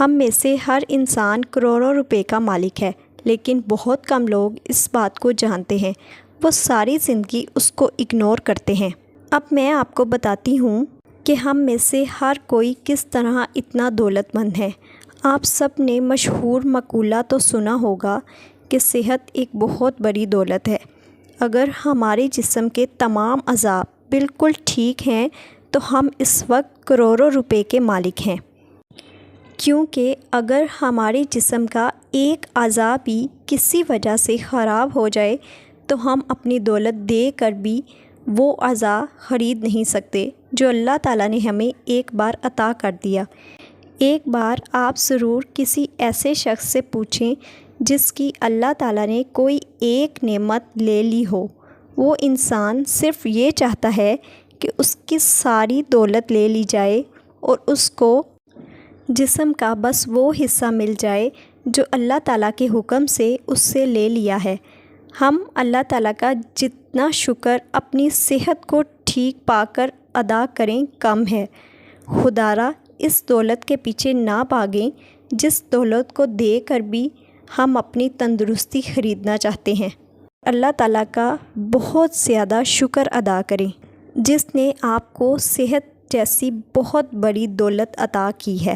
ہم میں سے ہر انسان کروڑوں روپے کا مالک ہے، لیکن بہت کم لوگ اس بات کو جانتے ہیں۔ وہ ساری زندگی اس کو اگنور کرتے ہیں۔ اب میں آپ کو بتاتی ہوں کہ ہم میں سے ہر کوئی کس طرح اتنا دولت مند ہے۔ آپ سب نے مشہور مقولہ تو سنا ہوگا کہ صحت ایک بہت بڑی دولت ہے۔ اگر ہمارے جسم کے تمام اعضاء بالکل ٹھیک ہیں تو ہم اس وقت کروڑوں روپے کے مالک ہیں، کیونکہ اگر ہمارے جسم کا ایک اعضاء بھی کسی وجہ سے خراب ہو جائے تو ہم اپنی دولت دے کر بھی وہ اعضاء خرید نہیں سکتے جو اللہ تعالیٰ نے ہمیں ایک بار عطا کر دیا۔ ایک بار آپ ضرور کسی ایسے شخص سے پوچھیں جس کی اللہ تعالیٰ نے کوئی ایک نعمت لے لی ہو۔ وہ انسان صرف یہ چاہتا ہے کہ اس کی ساری دولت لے لی جائے اور اس کو جسم کا بس وہ حصہ مل جائے جو اللہ تعالیٰ کے حکم سے اس سے لے لیا ہے۔ ہم اللہ تعالیٰ کا جتنا شکر اپنی صحت کو ٹھیک پا کر ادا کریں کم ہے۔ خدارا اس دولت کے پیچھے نہ بھاگیں جس دولت کو دے کر بھی ہم اپنی تندرستی خریدنا چاہتے ہیں۔ اللہ تعالیٰ کا بہت زیادہ شکر ادا کریں جس نے آپ کو صحت جیسی بہت بڑی دولت عطا کی ہے۔